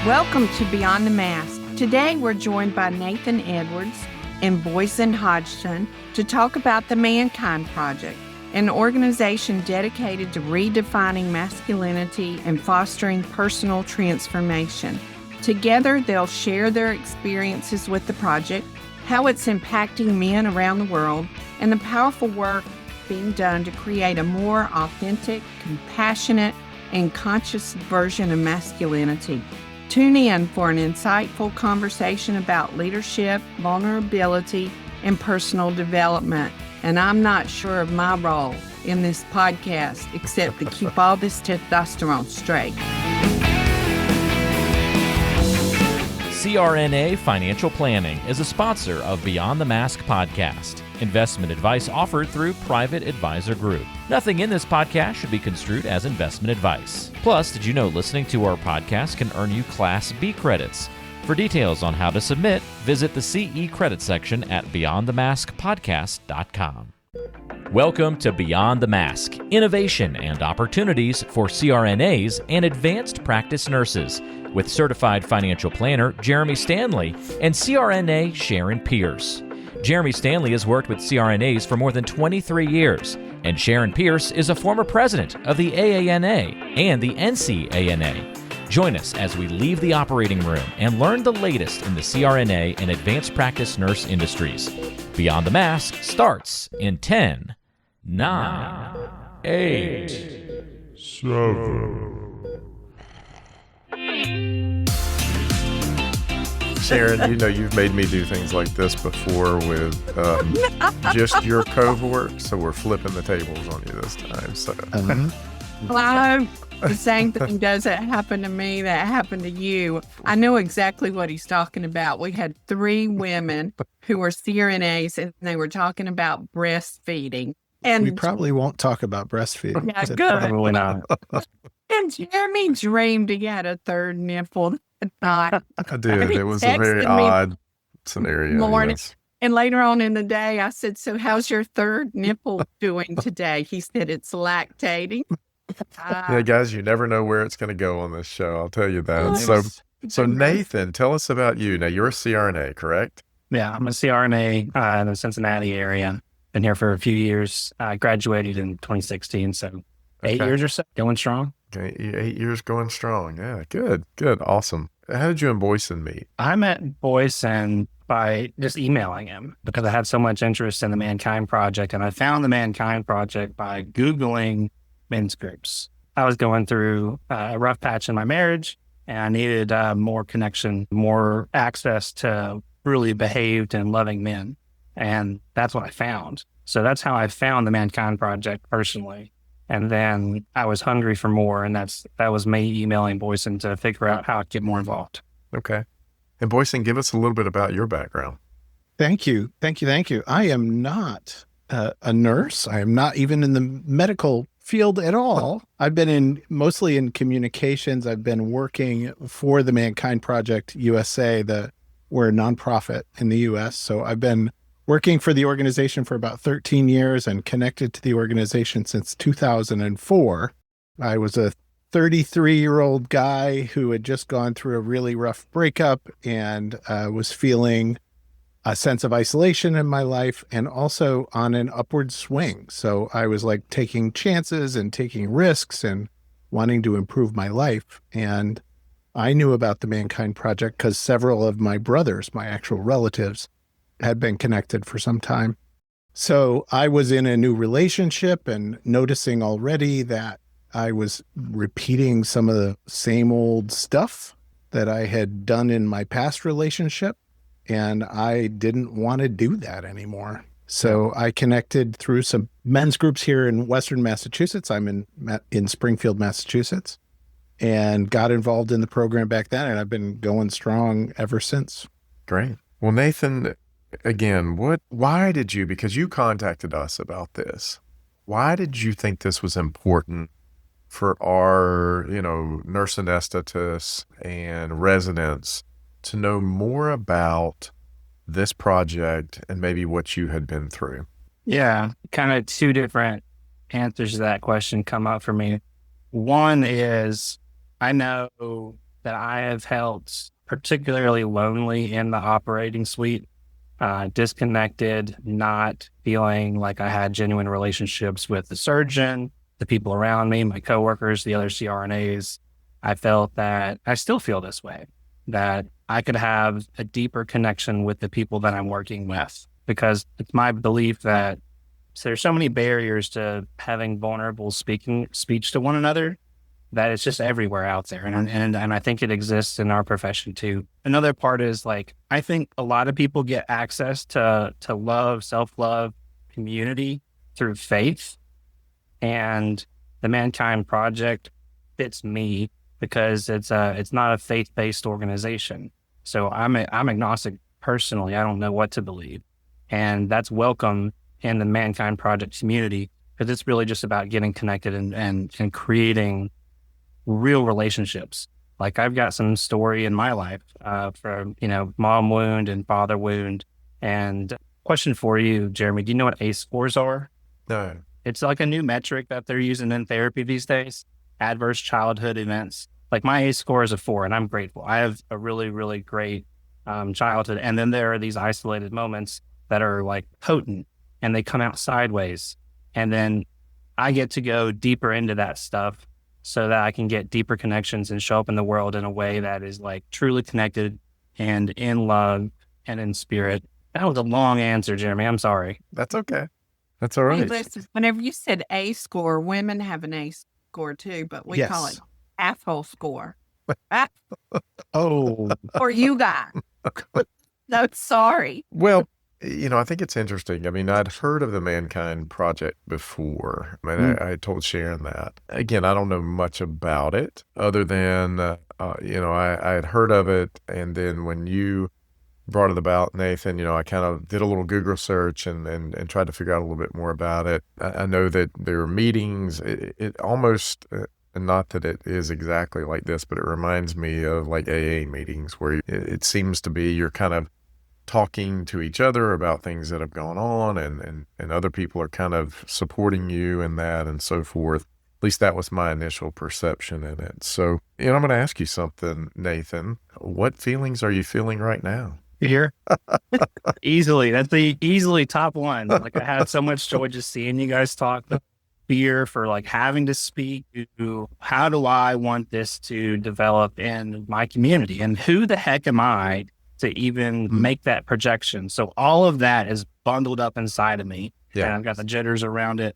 Welcome to Beyond the Mask. Today we're joined by Nathan Edwards and Boysen Hodgson to talk about the Mankind Project, an organization dedicated to redefining masculinity and fostering personal transformation. Together, they'll share their experiences with the project, how it's impacting men around the world, and the powerful work being done to create a more authentic, compassionate, and conscious version of masculinity. Tune in for an insightful conversation about leadership, vulnerability, and personal development. And I'm not sure of my role in this podcast except to keep all this testosterone straight. CRNA Financial Planning is a sponsor of Beyond the Mask podcast. Investment advice offered through Private Advisor Group. Nothing in this podcast should be construed as investment advice. Plus, did you know listening to our podcast can earn you Class B credits? For details on how to submit, visit the CE credit section at beyondthemaskpodcast.com. Welcome to Beyond the Mask, innovation and opportunities for CRNAs and advanced practice nurses, with certified financial planner Jeremy Stanley and CRNA Sharon Pierce. Jeremy Stanley has worked with CRNAs for more than 23 years, and Sharon Pierce is a former president of the AANA and the NCANA. Join us as we leave the operating room and learn the latest in the CRNA and advanced practice nurse industries. Beyond the Mask starts in 10, 9, 8, 7. Sharon, you know you've made me do things like this before with just your cohort, so we're flipping the tables on you this time. So, Well, the same thing doesn't happen to me that happened to you. I know exactly what he's talking about. We had 3 women who were CRNAs, and they were talking about breastfeeding. And we probably won't talk about breastfeeding. Yeah, today. good. Probably not. And Jeremy dreamed he had a third nipple. I did. It was a very texted me odd scenario. morning. Yes. And later on in the day, I said, "So how's your third nipple doing today?" He said, "It's lactating." Yeah, guys, you never know where it's going to go on this show. I'll tell you that. It So Nathan, tell us about you. Now, you're a CRNA, correct? Yeah, I'm a CRNA in the Cincinnati area. Been here for a few years. I graduated in 2016, so 8 Okay. years or so, going strong. Okay, 8 years going strong. Yeah, good, awesome. How did you and Boysen meet? I met Boysen by just emailing him because I had so much interest in the Mankind Project, and I found the Mankind Project by Googling men's groups. I was going through a rough patch in my marriage, and I needed more connection, more access to really behaved and loving men. And that's what I found. So that's how I found the Mankind Project personally. And then I was hungry for more, and that was me emailing Boysen to figure out how to get more involved. Okay. And Boysen, give us a little bit about your background. Thank you. I am not a nurse. I am not even in the medical field at all. I've been mostly in communications. I've been working for the Mankind Project USA, we're a nonprofit in the U.S. So I've been working for the organization for about 13 years and connected to the organization since 2004. I was a 33-year-old guy who had just gone through a really rough breakup and was feeling a sense of isolation in my life and also on an upward swing. So I was like taking chances and taking risks and wanting to improve my life. And I knew about the Mankind Project because several of my brothers, my actual relatives, had been connected for some time. So I was in a new relationship and noticing already that I was repeating some of the same old stuff that I had done in my past relationship. And I didn't want to do that anymore. So I connected through some men's groups here in Western Massachusetts. I'm in Springfield, Massachusetts, and got involved in the program back then. And I've been going strong ever since. Great. Well, Nathan, again, why did you, because you contacted us about this, why did you think this was important for our, nurse anesthetists and residents to know more about this project and maybe what you had been through? Yeah, kind of 2 different answers to that question come up for me. One is I know that I have felt particularly lonely in the operating suite, disconnected, not feeling like I had genuine relationships with the surgeon, the people around me, my coworkers, the other CRNAs. I felt that I still feel this way, that I could have a deeper connection with the people that I'm working with, because it's my belief that there's so many barriers to having vulnerable speech to one another, that it's just everywhere out there. And I think it exists in our profession too. Another part is like, I think a lot of people get access to love, self-love, community through faith. And the Mankind Project fits me because it's not a faith-based organization. So I'm agnostic personally. I don't know what to believe. And that's welcome in the Mankind Project community, because it's really just about getting connected and creating real relationships. Like, I've got some story in my life from, mom wound and father wound. And question for you, Jeremy, do you know what ACE scores are? No. It's like a new metric that they're using in therapy these days, adverse childhood events. Like, my ACE score is a 4, and I'm grateful. I have a really, really great childhood. And then there are these isolated moments that are like potent, and they come out sideways. And then I get to go deeper into that stuff so that I can get deeper connections and show up in the world in a way that is like truly connected and in love and in spirit. That was a long answer, Jeremy. I'm sorry. That's okay. That's all Hey, right. listen, whenever you said A score, women have an A score too, but we call it asshole score. Oh, Or you guys. No, sorry. Well, I think it's interesting. I mean, I'd heard of the Mankind Project before. I mean, I told Sharon that. Again, I don't know much about it other than, I had heard of it. And then when you brought it about, Nathan, I kind of did a little Google search and tried to figure out a little bit more about it. I know that there are meetings. It almost, not that it is exactly like this, but it reminds me of like AA meetings where it seems to be you're kind of talking to each other about things that have gone on, and other people are kind of supporting you in that and so forth. At least that was my initial perception in it. So, I'm going to ask you something, Nathan. What feelings are you feeling right now? Here? Easily. That's the easily top one. Like, I had so much joy just seeing you guys talk. The fear for like having to speak to, how do I want this to develop in my community? And who the heck am I to even make that projection? So all of that is bundled up inside of me. Yeah. And I've got the jitters around it.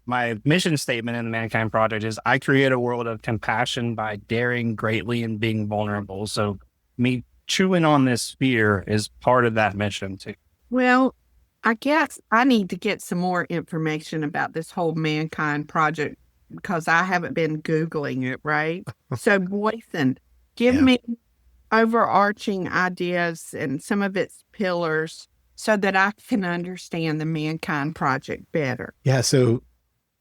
My mission statement in the Mankind Project is I create a world of compassion by daring greatly and being vulnerable. So me chewing on this fear is part of that mission too. Well, I guess I need to get some more information about this whole Mankind Project because I haven't been Googling it, right? So, Boysen, give me overarching ideas and some of its pillars so that I can understand the Mankind Project better. Yeah. So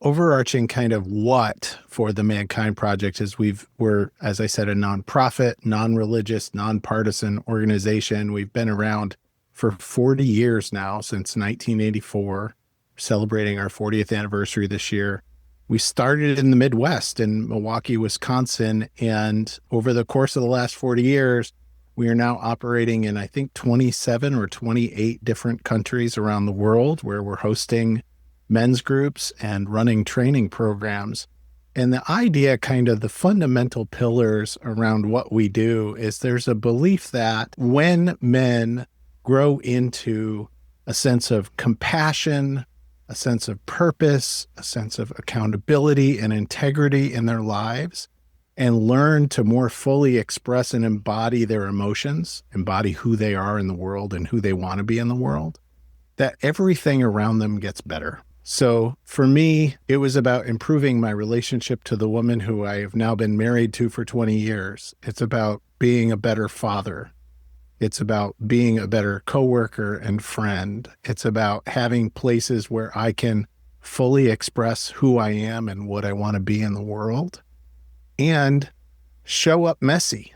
overarching kind of what for the Mankind Project is we're, as I said, a nonprofit, non-religious, nonpartisan organization. We've been around for 40 years now, since 1984, celebrating our 40th anniversary this year. We started in the Midwest in Milwaukee, Wisconsin, and over the course of the last 40 years, we are now operating in, I think, 27 or 28 different countries around the world where we're hosting men's groups and running training programs. And the idea, kind of the fundamental pillars around what we do, is there's a belief that when men grow into a sense of compassion, a sense of purpose, a sense of accountability and integrity in their lives, and learn to more fully express and embody their emotions, embody who they are in the world and who they want to be in the world, that everything around them gets better. So for me, it was about improving my relationship to the woman who I have now been married to for 20 years. It's about being a better father. It's about being a better coworker and friend. It's about having places where I can fully express who I am and what I want to be in the world and show up messy,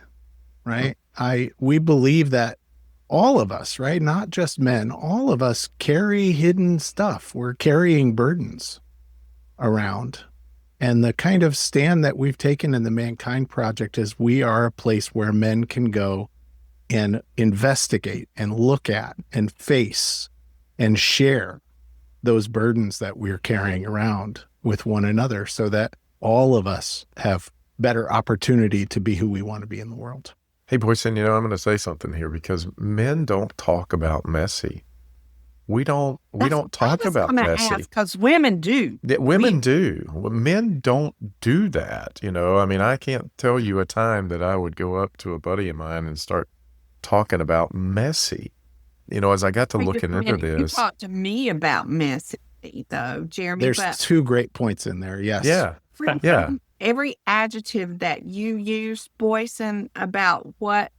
right? We believe that all of us, right? Not just men, all of us carry hidden stuff. We're carrying burdens around. And the kind of stand that we've taken in the Mankind Project is we are a place where men can go and investigate and look at and face and share those burdens that we're carrying around with one another so that all of us have better opportunity to be who we want to be in the world. Hey, Boysen, I'm going to say something here because men don't talk about messy. We don't talk about messy. Because women do. Women do. Men don't do that. I can't tell you a time that I would go up to a buddy of mine and start talking about messy. As I got to looking into this. You talked to me about messy, though, Jeremy. There's 2 great points in there. Yes. Yeah. Yeah. Every adjective that you use, Boysen, about what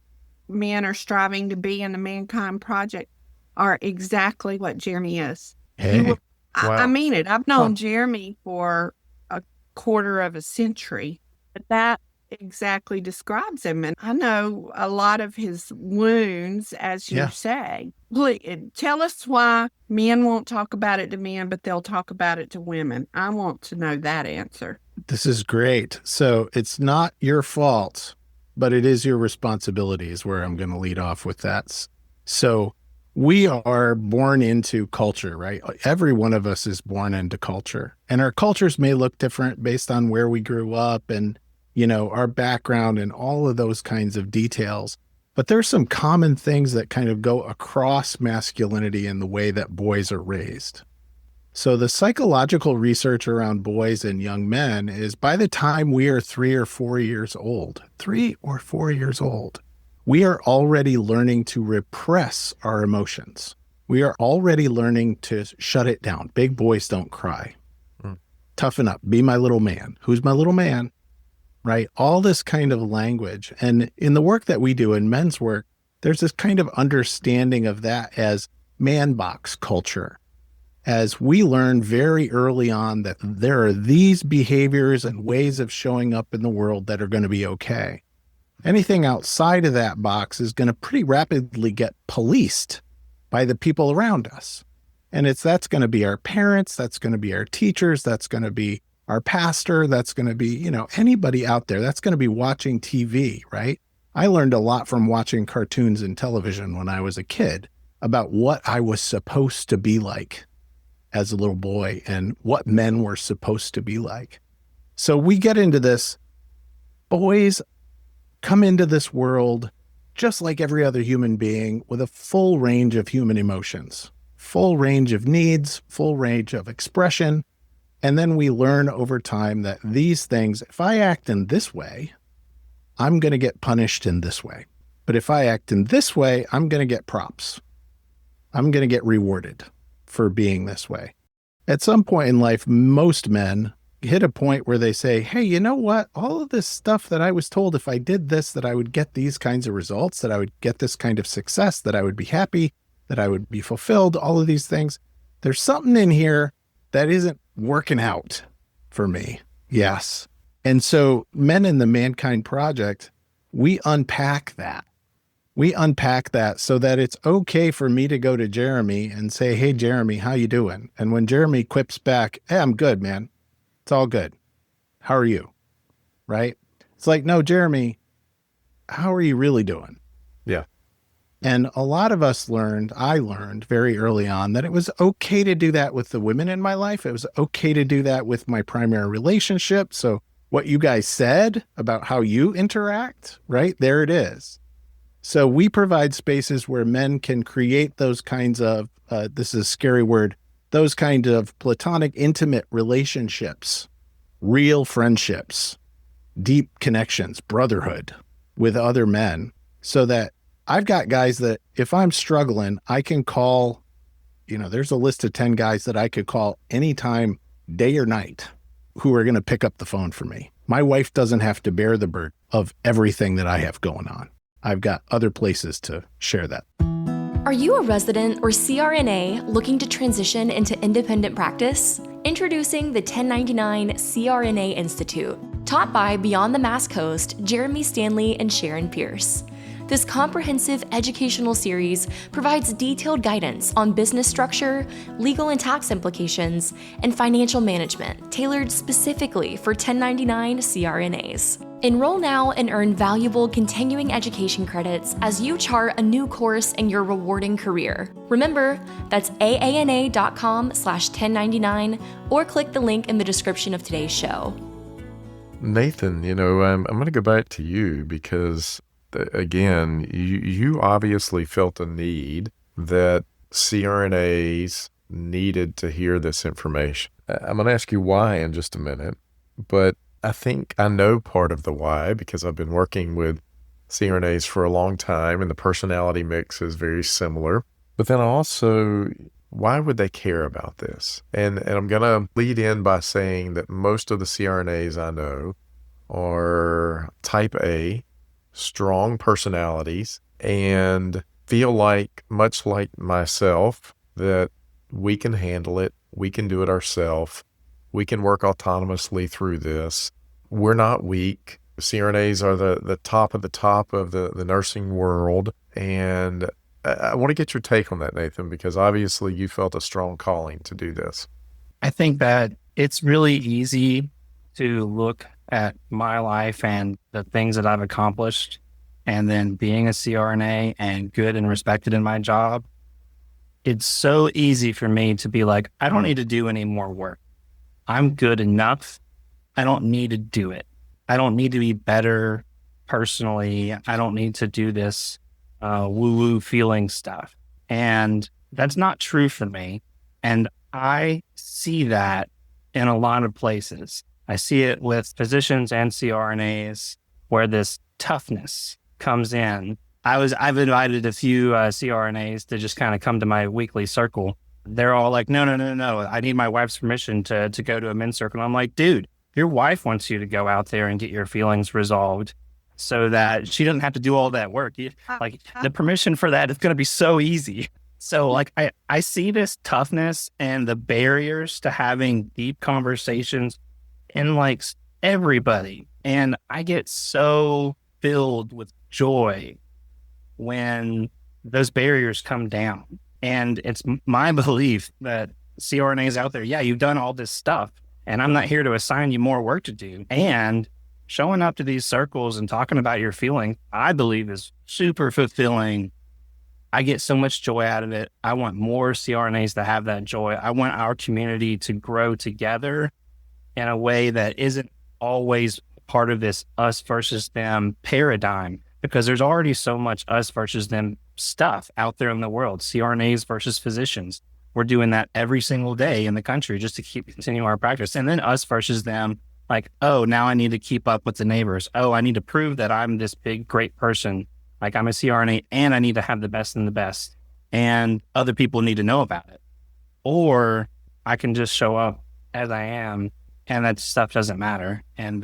men are striving to be in the Mankind Project are exactly what Jeremy is. Hey. Wow. I mean it. I've known Jeremy for a quarter of a century, but that exactly describes him. And I know a lot of his wounds, as you say. Please, tell us why men won't talk about it to men, but they'll talk about it to women. I want to know that answer. This is great. So it's not your fault, but it is your responsibility is where I'm going to lead off with that. So we are born into culture, right? Every one of us is born into culture, and our cultures may look different based on where we grew up and, our background and all of those kinds of details. But there's some common things that kind of go across masculinity in the way that boys are raised. So the psychological research around boys and young men is by the time we are 3 or 4 years old, we are already learning to repress our emotions. We are already learning to shut it down. Big boys don't cry. Toughen up. Be my little man. Who's my little man? Right? All this kind of language. And in the work that we do in men's work, there's this kind of understanding of that as man box culture. As we learn very early on that there are these behaviors and ways of showing up in the world that are going to be okay. Anything outside of that box is going to pretty rapidly get policed by the people around us. And that's going to be our parents, that's going to be our teachers, that's going to be our pastor, that's going to be, anybody out there, that's going to be watching TV, right? I learned a lot from watching cartoons and television when I was a kid about what I was supposed to be like as a little boy and what men were supposed to be like. So we get into this. Boys come into this world just like every other human being with a full range of human emotions, full range of needs, full range of expression. And then we learn over time that these things, if I act in this way, I'm going to get punished in this way. But if I act in this way, I'm going to get props. I'm going to get rewarded for being this way. At some point in life, most men hit a point where they say, hey, you know what? All of this stuff that I was told if I did this, that I would get these kinds of results, that I would get this kind of success, that I would be happy, that I would be fulfilled, all of these things. There's something in here that isn't working out for me. Yes. And so men in the Mankind Project, we unpack that. We unpack that so that it's okay for me to go to Jeremy and say, hey, Jeremy, how you doing? And when Jeremy quips back, hey, I'm good, man. It's all good. How are you? Right? It's like, no, Jeremy, how are you really doing? Yeah. And a lot of us I learned very early on that it was okay to do that with the women in my life. It was okay to do that with my primary relationship. So what you guys said about how you interact, right? There it is. So we provide spaces where men can create those kinds of, this is a scary word, those kind of platonic, intimate relationships, real friendships, deep connections, brotherhood with other men, so that I've got guys that if I'm struggling, I can call, there's a list of 10 guys that I could call anytime, day or night, who are going to pick up the phone for me. My wife doesn't have to bear the burden of everything that I have going on. I've got other places to share that. Are you a resident or CRNA looking to transition into independent practice? Introducing the 1099 CRNA Institute, taught by Beyond the Mask host Jeremy Stanley and Sharon Pierce. This comprehensive educational series provides detailed guidance on business structure, legal and tax implications, and financial management tailored specifically for 1099 CRNAs. Enroll now and earn valuable continuing education credits as you chart a new course in your rewarding career. Remember, that's aana.com/1099 or click the link in the description of today's show. Nathan, I'm going to go back to you because, again, you obviously felt a need that CRNAs needed to hear this information. I'm going to ask you why in just a minute, but I think I know part of the why because I've been working with CRNAs for a long time and the personality mix is very similar. But then also, why would they care about this? And I'm going to lead in by saying that most of the CRNAs I know are type A, strong personalities, and feel like, much like myself, that we can handle it. We can do it ourselves. We can work autonomously through this. We're not weak. CRNAs are the top of the nursing world. And I want to get your take on that, Nathan, because obviously you felt a strong calling to do this. I think that it's really easy to look at my life and the things that I've accomplished, and then being a CRNA and good and respected in my job. It's so easy for me to be like, I don't need to do any more work. I'm good enough. I don't need to do it. I don't need to be better personally. I don't need to do this woo-woo feeling stuff. And that's not true for me. And I see that in a lot of places. I see it with physicians and CRNAs where this toughness comes in. I've invited a few CRNAs to just kind of come to my weekly circle. They're all like, no. I need my wife's permission to go to a men's circle. And I'm like, dude, your wife wants you to go out there and get your feelings resolved so that she doesn't have to do all that work. Like the permission for that is going to be so easy. So like, I see this toughness and the barriers to having deep conversations in like everybody. And I get so filled with joy when those barriers come down. And it's my belief that CRNAs out there, yeah, you've done all this stuff and I'm not here to assign you more work to do. And showing up to these circles and talking about your feelings, I believe is super fulfilling. I get so much joy out of it. I want more CRNAs to have that joy. I want our community to grow together in a way that isn't always part of this us versus them paradigm, because there's already so much us versus them stuff out there in the world. CRNAs versus physicians. We're doing that every single day in the country just to continue our practice. And then us versus them, like, oh, now I need to keep up with the neighbors. Oh, I need to prove that I'm this big, great person. Like I'm a CRNA and I need to have the best in the best. And other people need to know about it. Or I can just show up as I am and that stuff doesn't matter. And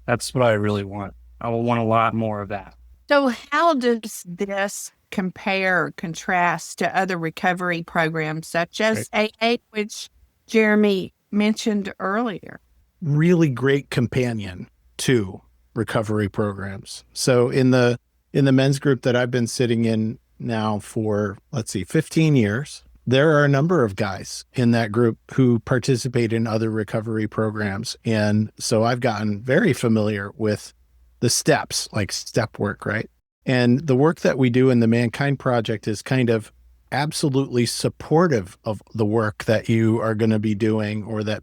that's what I really want. I will want a lot more of that. So how does this compare or contrast to other recovery programs such as AA, which Jeremy mentioned earlier? Really great companion to recovery programs. So in the men's group that I've been sitting in now for, 15 years, there are a number of guys in that group who participate in other recovery programs. And so I've gotten very familiar with the steps, like step work, right? And the work that we do in the Mankind Project is kind of absolutely supportive of the work that you are going to be doing or that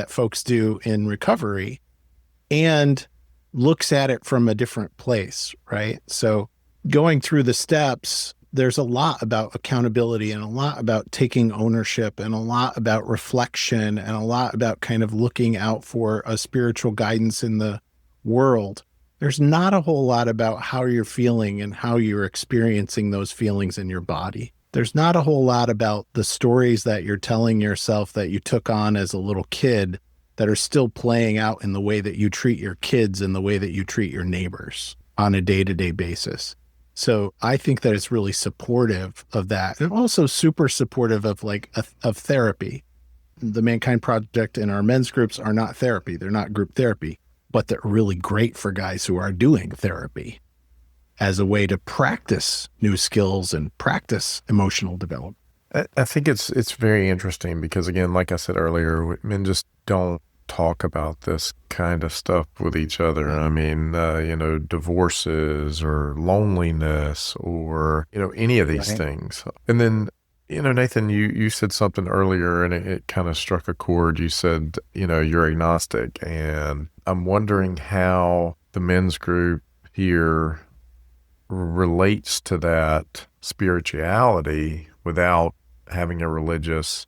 folks do in recovery, and looks at it from a different place, right? So going through the steps, there's a lot about accountability and a lot about taking ownership and a lot about reflection and a lot about kind of looking out for a spiritual guidance in the world. There's not a whole lot about how you're feeling and how you're experiencing those feelings in your body. There's not a whole lot about the stories that you're telling yourself that you took on as a little kid that are still playing out in the way that you treat your kids and the way that you treat your neighbors on a day-to-day basis. So I think that it's really supportive of that, and also super supportive of of therapy. The Mankind Project and our men's groups are not therapy. They're not group therapy, but they're really great for guys who are doing therapy. as a way to practice new skills and practice emotional development. I think it's very interesting because, again, like I said earlier, men just don't talk about this kind of stuff with each other. I mean, divorces or loneliness or, any of these things. And then, Nathan, you said something earlier and it kind of struck a chord. You said, you're agnostic. And I'm wondering how the men's group here relates to that spirituality without having a religious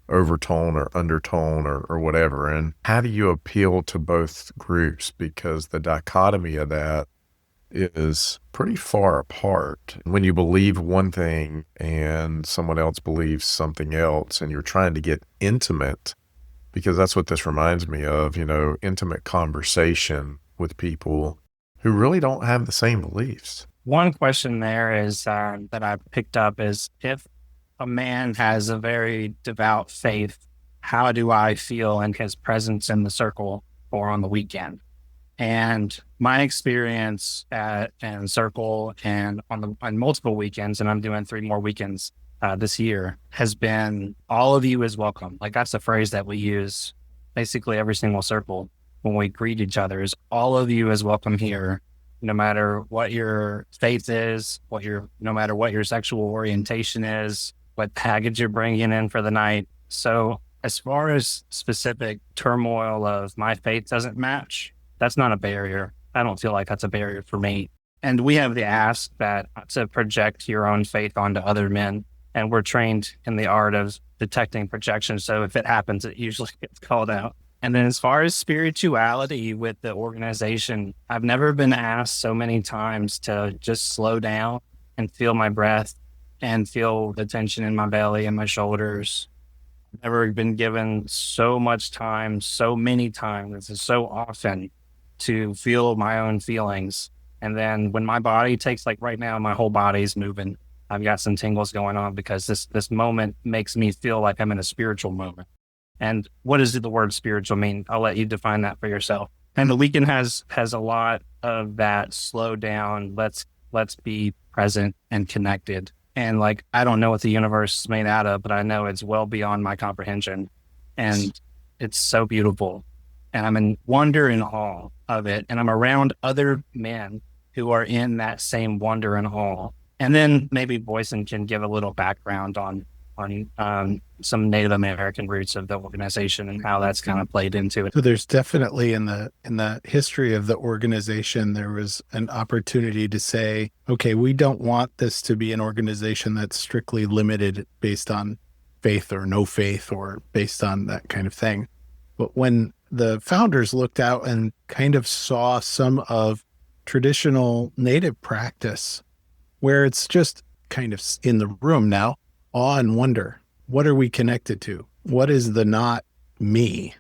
overtone or undertone or whatever. And how do you appeal to both groups? Because the dichotomy of that is pretty far apart. When you believe one thing and someone else believes something else and you're trying to get intimate, because that's what this reminds me of, intimate conversation with people who really don't have the same beliefs. One question there is that I picked up is, if a man has a very devout faith, how do I feel in his presence in the circle or on the weekend? And my experience in circle and on multiple weekends, and I'm doing 3 more weekends this year, has been all of you is welcome. Like, that's the phrase that we use basically every single circle when we greet each other, is all of you is welcome here. No matter what your faith is, no matter what your sexual orientation is, what package you're bringing in for the night. So as far as specific turmoil of my faith doesn't match, that's not a barrier. I don't feel like that's a barrier for me. And we have the ask that to project your own faith onto other men. And we're trained in the art of detecting projection. So if it happens, it usually gets called out. And then as far as spirituality with the organization, I've never been asked so many times to just slow down and feel my breath and feel the tension in my belly and my shoulders. I've never been given so much time, so many times, and so often to feel my own feelings. And then when my body takes, like right now, my whole body's moving. I've got some tingles going on because this moment makes me feel like I'm in a spiritual moment. And what does the word spiritual mean? I'll let you define that for yourself. And the weekend has a lot of that slow down, let's be present and connected. And like, I don't know what the universe is made out of, but I know it's well beyond my comprehension. And it's so beautiful. And I'm in wonder and awe of it. And I'm around other men who are in that same wonder and awe. And then maybe Boysen can give a little background on some Native American roots of the organization and how that's kind of played into it. So there's definitely in the history of the organization, there was an opportunity to say, okay, we don't want this to be an organization that's strictly limited based on faith or no faith or based on that kind of thing. But when the founders looked out and kind of saw some of traditional Native practice, where it's just kind of in the room now, awe and wonder. What are we connected to? What is the not me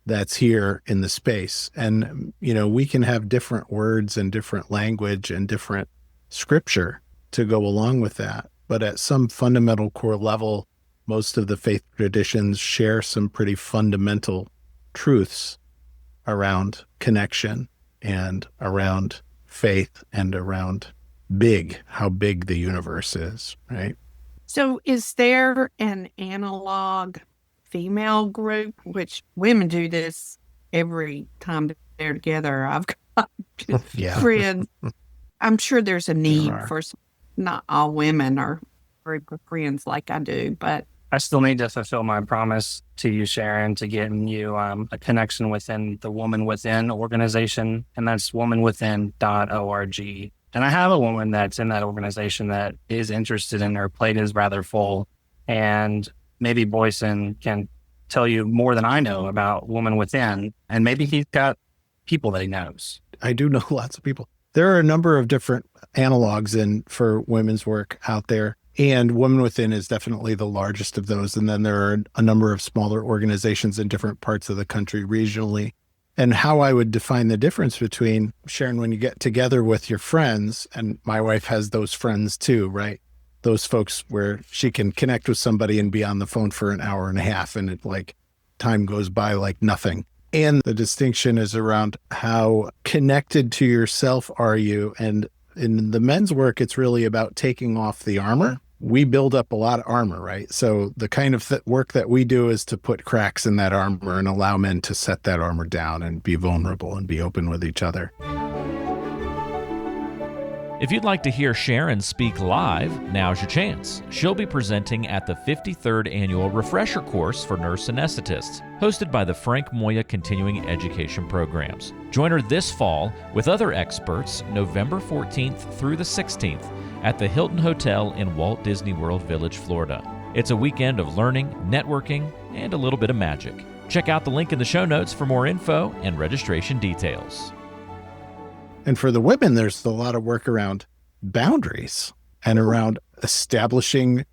that's here in the space? And, we can have different words and different language and different scripture to go along with that. But at some fundamental core level, most of the faith traditions share some pretty fundamental truths around connection and around faith and around how big the universe is, right? So is there an analog female group, which women do this every time they're together? I've got friends. I'm sure there's a need for, not all women are group of friends like I do, but I still need to fulfill my promise to you, Sharon, to getting you a connection within the Woman Within organization, and that's womanwithin.org. And I have a woman that's in that organization that is interested, and her plate is rather full. And maybe Boysen can tell you more than I know about Woman Within, and maybe he's got people that he knows. I do know lots of people. There are a number of different analogs for women's work out there. And Women Within is definitely the largest of those. And then there are a number of smaller organizations in different parts of the country regionally. And how I would define the difference between, Sharon, when you get together with your friends, and my wife has those friends too, right? Those folks where she can connect with somebody and be on the phone for an hour and a half and time goes by like nothing. And the distinction is around how connected to yourself are you, and In the men's work, it's really about taking off the armor. We build up a lot of armor, right? So the kind of work that we do is to put cracks in that armor and allow men to set that armor down and be vulnerable and be open with each other. If you'd like to hear Sharon speak live, now's your chance. She'll be presenting at the 53rd Annual Refresher Course for Nurse Anesthetists, hosted by the Frank Moya Continuing Education Programs. Join her this fall with other experts November 14th through the 16th at the Hilton Hotel in Walt Disney World Village, Florida. It's a weekend of learning, networking, and a little bit of magic. Check out the link in the show notes for more info and registration details. And for the women, there's a lot of work around boundaries and around establishing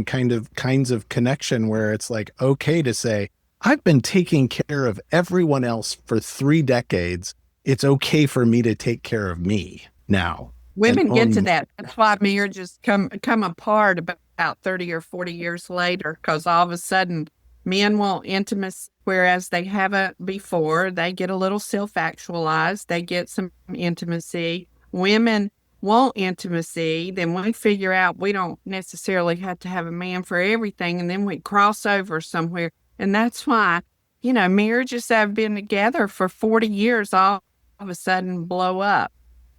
kinds of connection where it's like, okay to say, I've been taking care of everyone else for 3 decades. It's okay for me to take care of me now. Women get to that. That's why marriages come apart about 30 or 40 years later, because all of a sudden men want intimacy, whereas they haven't before. They get a little self-actualized. They get some intimacy. Women want intimacy. Then we figure out we don't necessarily have to have a man for everything, and then we cross over somewhere. And that's why, marriages that have been together for 40 years all of a sudden blow up,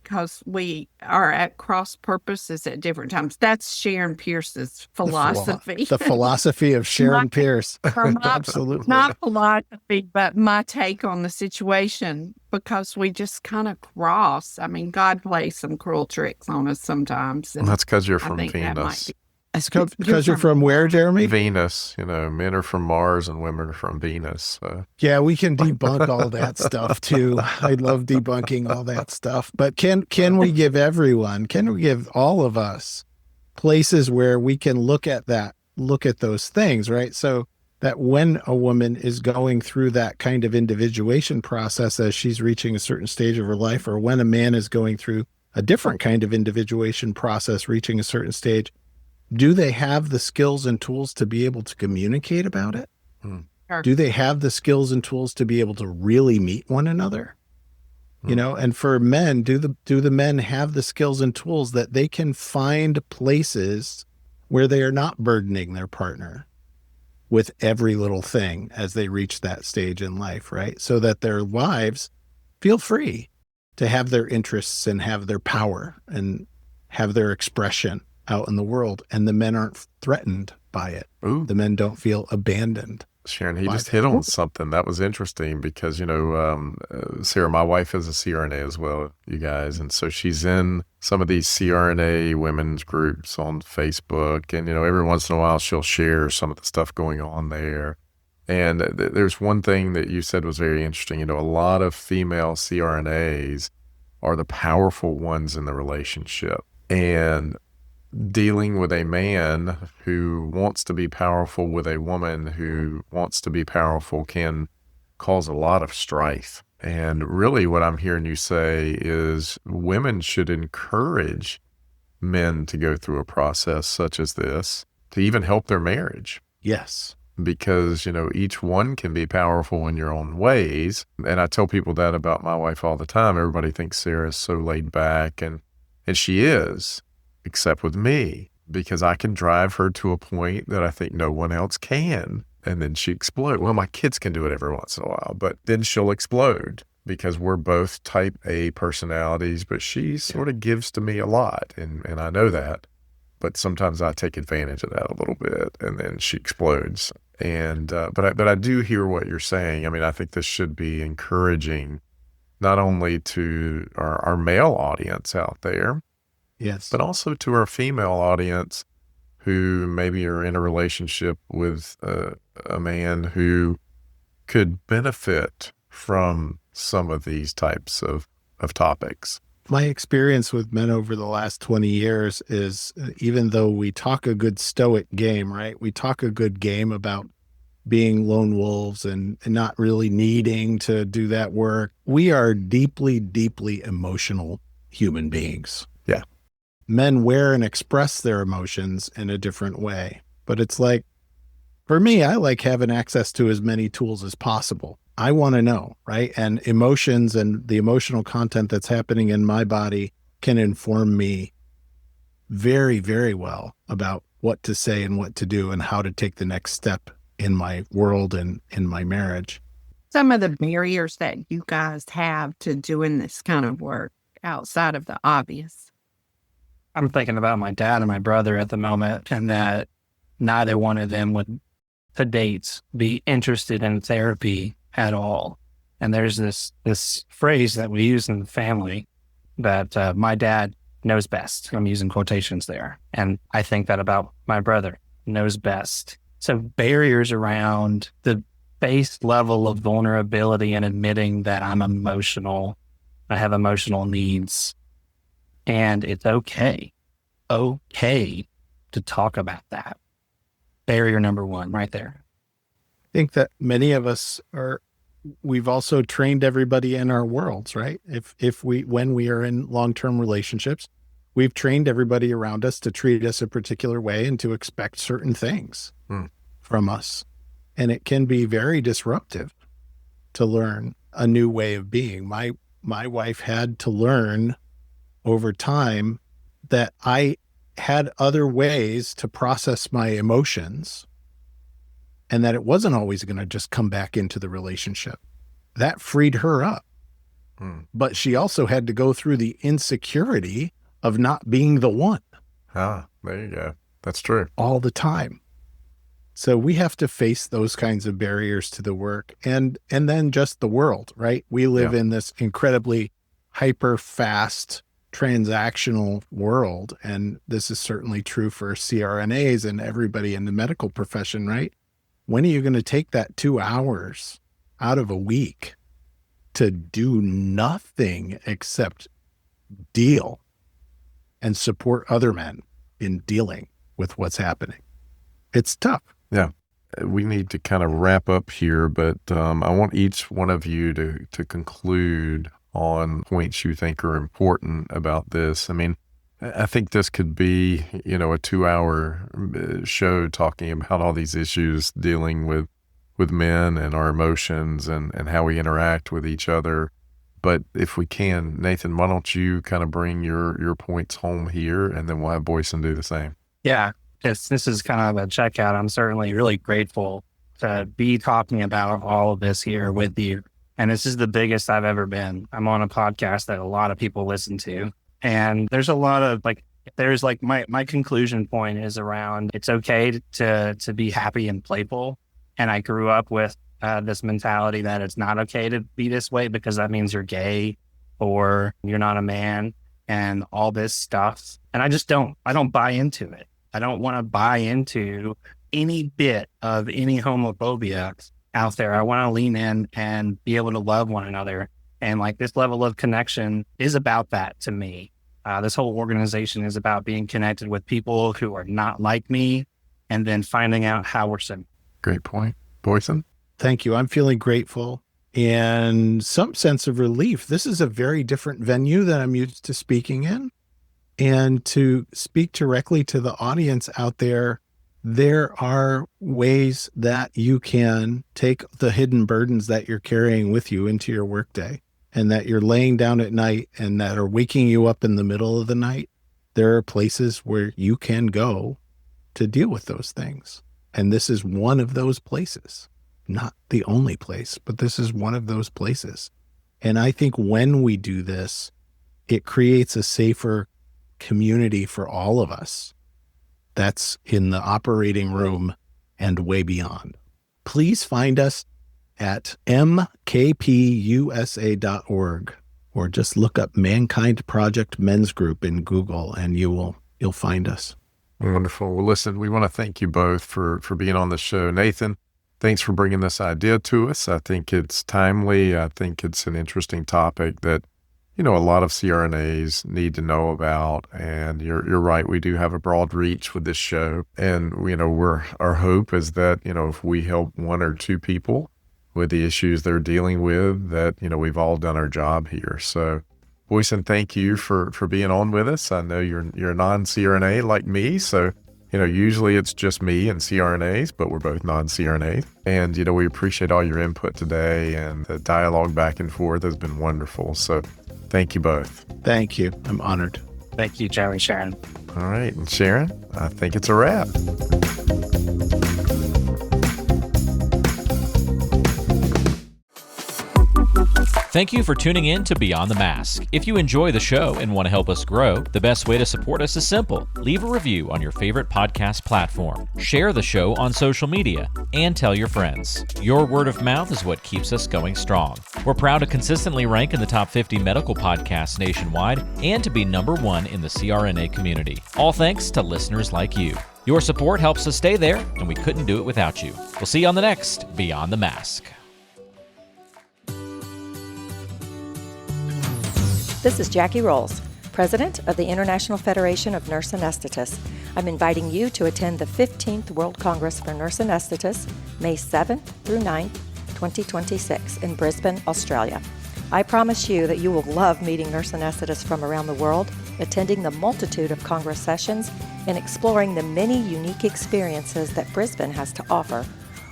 because we are at cross purposes at different times. That's Sharon Pierce's philosophy. The philosophy of Sharon Pierce. Absolutely. Not philosophy, but my take on the situation, because we just kind of cross. I mean, God plays some cruel tricks on us sometimes. Well, that's because you're from Venus. Because you're from where, Jeremy? Venus. Men are from Mars and women are from Venus. So. Yeah, we can debunk all that stuff too. I love debunking all that stuff. But can we give all of us places where we can look at those things, right? So that when a woman is going through that kind of individuation process as she's reaching a certain stage of her life, or when a man is going through a different kind of individuation process, reaching a certain stage, do they have the skills and tools to be able to communicate about it? Sure. Do they have the skills and tools to be able to really meet one another? And for men, do the men have the skills and tools that they can find places where they are not burdening their partner with every little thing as they reach that stage in life, right? So that their wives feel free to have their interests and have their power and have their expression out in the world, and the men aren't threatened by it. Ooh. The men don't feel abandoned. Sharon, he just hit on something that was interesting because, Sarah, my wife is a CRNA as well, you guys. And so she's in some of these CRNA women's groups on Facebook. And, every once in a while she'll share some of the stuff going on there. And there's one thing that you said was very interesting. A lot of female CRNAs are the powerful ones in the relationship. And dealing with a man who wants to be powerful with a woman who wants to be powerful can cause a lot of strife. And really what I'm hearing you say is women should encourage men to go through a process such as this to even help their marriage. Yes. Because, each one can be powerful in your own ways. And I tell people that about my wife all the time. Everybody thinks Sarah's so laid back, and she is. Except with me, because I can drive her to a point that I think no one else can. And then she explodes. Well, my kids can do it every once in a while, but then she'll explode because we're both type A personalities, but she sort of gives to me a lot. And I know that, but sometimes I take advantage of that a little bit, and then she explodes. And, but I do hear what you're saying. I mean, I think this should be encouraging, not only to our male audience out there, yes, but also to our female audience who maybe are in a relationship with a man who could benefit from some of these types of topics. My experience with men over the last 20 years is, even though we talk a good stoic game, right? We talk a good game about being lone wolves and not really needing to do that work. We are deeply, deeply emotional human beings. Yeah. Men wear and express their emotions in a different way. But it's like, for me, I like having access to as many tools as possible. I want to know, right? And emotions and the emotional content that's happening in my body can inform me very, very well about what to say and what to do and how to take the next step in my world and in my marriage. Some of the barriers that you guys have to doing this kind of work outside of the obvious. I'm thinking about my dad and my brother at the moment, and that neither one of them would, to date, be interested in therapy at all. And there's this phrase that we use in the family that my dad knows best. I'm using quotations there. And I think that about my brother, knows best. So barriers around the base level of vulnerability and admitting that I'm emotional, I have emotional needs, and it's okay to talk about that. Barrier number one right there. I think that many of us we've also trained everybody in our worlds, right? When we are in long-term relationships, we've trained everybody around us to treat us a particular way and to expect certain things from us. And it can be very disruptive to learn a new way of being. My wife had to learn over time that I had other ways to process my emotions and that it wasn't always going to just come back into the relationship. That freed her up. But she also had to go through the insecurity of not being the one. Ah, there you go. That's true. All the time. So we have to face those kinds of barriers to the work and then just the world, right? We live in this incredibly hyper fast transactional world. And this is certainly true for CRNAs and everybody in the medical profession, right? When are you going to take that 2 hours out of a week to do nothing except deal and support other men in dealing with what's happening? It's tough. Yeah. We need to kind of wrap up here, but I want each one of you to conclude on points you think are important about this. I mean, I think this could be, a 2-hour show talking about all these issues dealing with men and our emotions and how we interact with each other. But if we can, Nathan, why don't you kind of bring your points home here, and then we'll have Boysen do the same. Yeah. This is kind of a checkout. I'm certainly really grateful to be talking about all of this here with you. And this is the biggest I've ever been. I'm on a podcast that a lot of people listen to. And there's a lot of my conclusion point is around it's okay to be happy and playful. And I grew up with this mentality that it's not okay to be this way because that means you're gay or you're not a man and all this stuff. And I don't buy into it. I don't want to buy into any bit of any homophobia out there. I want to lean in and be able to love one another. And this level of connection is about that to me. This whole organization is about being connected with people who are not like me and then finding out how we're similar. Great point. Boysen? Thank you. I'm feeling grateful and some sense of relief. This is a very different venue than I'm used to speaking in. And to speak directly to the audience out there, there are ways that you can take the hidden burdens that you're carrying with you into your workday and that you're laying down at night and that are waking you up in the middle of the night. There are places where you can go to deal with those things. And this is one of those places, not the only place, but this is one of those places. And I think when we do this, it creates a safer community for all of us. That's in the operating room and way beyond. Please find us at mkpusa.org or just look up Mankind Project Men's Group in Google and you'll find us. Wonderful. Well, listen, we want to thank you both for being on the show. Nathan, thanks for bringing this idea to us. I think it's timely. I think it's an interesting topic that a lot of CRNAs need to know about. And you're right. We do have a broad reach with this show. And, our hope is that, if we help one or two people with the issues they're dealing with, that, we've all done our job here. So, Boysen, thank you for being on with us. I know you're a non-CRNA like me. So, usually it's just me and CRNAs, but we're both non-CRNAs. And, we appreciate all your input today, and the dialogue back and forth has been wonderful. So Thank you both. Thank you. I'm honored. Thank you, Jeremy, Sharon. All right. And Sharon, I think it's a wrap. Thank you for tuning in to Beyond the Mask. If you enjoy the show and want to help us grow, the best way to support us is simple. Leave a review on your favorite podcast platform, share the show on social media, and tell your friends. Your word of mouth is what keeps us going strong. We're proud to consistently rank in the top 50 medical podcasts nationwide and to be number 1 in the CRNA community. All thanks to listeners like you. Your support helps us stay there, and we couldn't do it without you. We'll see you on the next Beyond the Mask. This is Jackie Rolls, President of the International Federation of Nurse Anesthetists. I'm inviting you to attend the 15th World Congress for Nurse Anesthetists, May 7th through 9th, 2026 in Brisbane, Australia. I promise you that you will love meeting nurse anesthetists from around the world, attending the multitude of Congress sessions, and exploring the many unique experiences that Brisbane has to offer.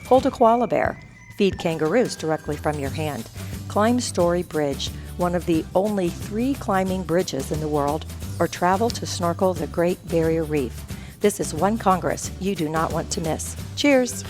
Hold a koala bear, feed kangaroos directly from your hand, climb Story Bridge, one of the only 3 climbing bridges in the world, or travel to snorkel the Great Barrier Reef. This is one Congress you do not want to miss. Cheers!